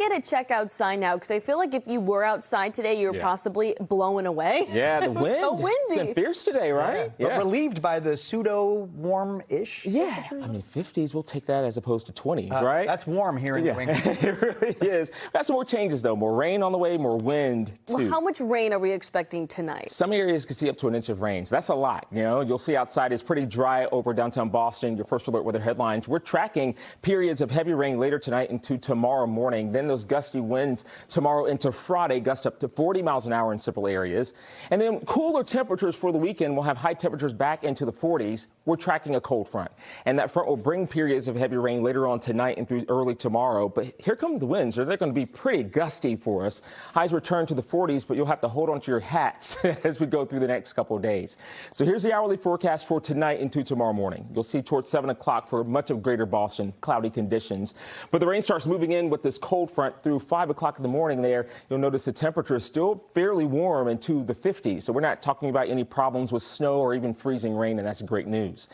Get a checkout sign now because I feel like if you were outside today, you were possibly blown away. Yeah, the wind. So windy. It's been fierce today, right? But relieved by the pseudo warm-ish temperatures. I mean, 50s, we'll take that as opposed to 20s, right? That's warm here in New England. It really is. Got some more changes, though. More rain on the way, more wind, too. Well, how much rain are we expecting tonight? Some areas can see up to an inch of rain, so that's a lot. You know, you'll see outside it's pretty dry over downtown Boston. Your first alert weather headlines. We're tracking periods of heavy rain later tonight into tomorrow morning. Then those gusty winds tomorrow into Friday, gust up to 40 miles an hour in several areas. And then cooler temperatures for the weekend. We'll have high temperatures back into the 40s. We're tracking a cold front, and that front will bring periods of heavy rain later on tonight and through early tomorrow. But here come the winds. They're going to be pretty gusty for us. Highs return to the 40s, but you'll have to hold on to your hats as we go through the next couple of days. So here's the hourly forecast for tonight into tomorrow morning. You'll see towards 7 o'clock for much of greater Boston, cloudy conditions. But the rain starts moving in with this cold front through 5 o'clock in the morning there. You'll notice the temperature is still fairly warm into the 50s. So we're not talking about any problems with snow or even freezing rain, and that's great news.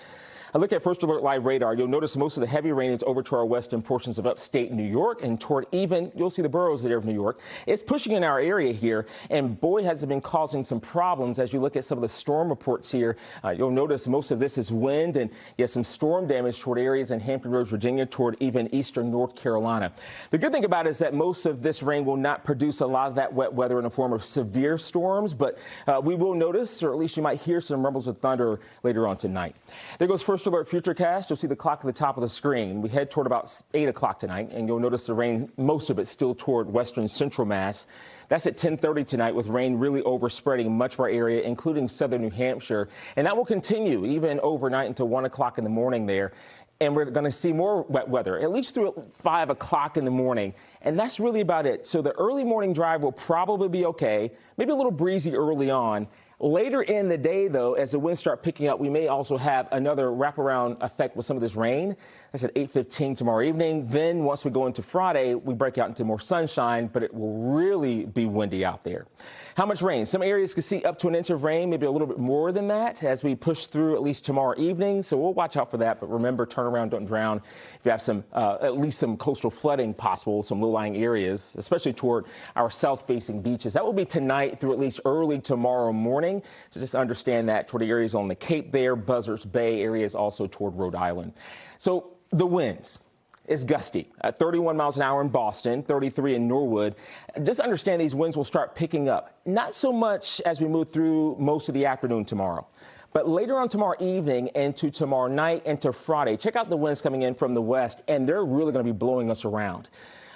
A look at First Alert Live radar. You'll notice most of the heavy rain is over to our western portions of upstate New York and toward even, you'll see the boroughs there of New York. It's pushing in our area here, and boy, has it been causing some problems as you look at some of the storm reports here. You'll notice most of this is wind and some storm damage toward areas in Hampton Roads, Virginia, toward even eastern North Carolina. The good thing about it is that most of this rain will not produce a lot of that wet weather in the form of severe storms, but we will notice, or at least you might hear some rumbles of thunder later on tonight. There goes First Alert Futurecast. You'll see the clock at the top of the screen. We head toward about 8 o'clock tonight, and you'll notice the rain, most of it still toward western central Mass. That's at 10:30 tonight, with rain really overspreading much of our area, including southern New Hampshire. And that will continue even overnight until 1 o'clock in the morning there. And we're going to see more wet weather, at least through 5 o'clock in the morning. And that's really about it. So the early morning drive will probably be okay, maybe a little breezy early on. Later in the day, though, as the winds start picking up, we may also have another wraparound effect with some of this rain. That's at 8:15 tomorrow evening. Then once we go into Friday, we break out into more sunshine, but it will really be windy out there. How much rain? Some areas can see up to an inch of rain, maybe a little bit more than that as we push through at least tomorrow evening. So we'll watch out for that. But remember, turn around, don't drown. If you have some, at least some coastal flooding possible, some low-lying areas, especially toward our south-facing beaches. That will be tonight through at least early tomorrow morning. So just understand that toward the areas on the Cape there, Buzzards Bay areas, also toward Rhode Island. So the winds. It's gusty at 31 miles an hour in Boston, 33 in Norwood. Just understand these winds will start picking up. Not so much as we move through most of the afternoon tomorrow, but later on tomorrow evening into tomorrow night into Friday. Check out the winds coming in from the west, and they're really going to be blowing us around.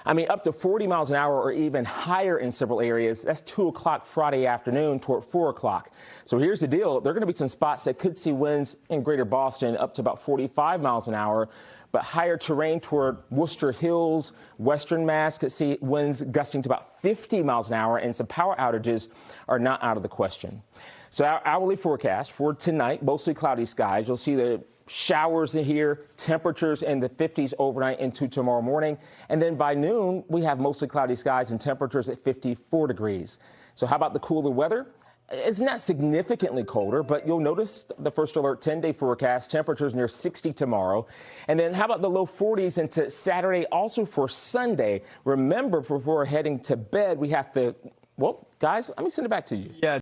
I mean, up to 40 miles an hour or even higher in several areas. That's 2 o'clock Friday afternoon toward 4 o'clock. So here's the deal. There are going to be some spots that could see winds in greater Boston up to about 45 miles an hour, but higher terrain toward Worcester Hills, western Mass could see winds gusting to about 50 miles an hour, and some power outages are not out of the question. So our hourly forecast for tonight, mostly cloudy skies. You'll see the showers in here, temperatures in the 50s overnight into tomorrow morning. And then by noon, we have mostly cloudy skies and temperatures at 54 degrees. So how about the cooler weather? It's not significantly colder, but you'll notice the First Alert 10-day forecast, temperatures near 60 tomorrow. And then how about the low 40s into Saturday, also for Sunday? Remember, before heading to bed, we have to, well, guys, let me send it back to you. Yeah.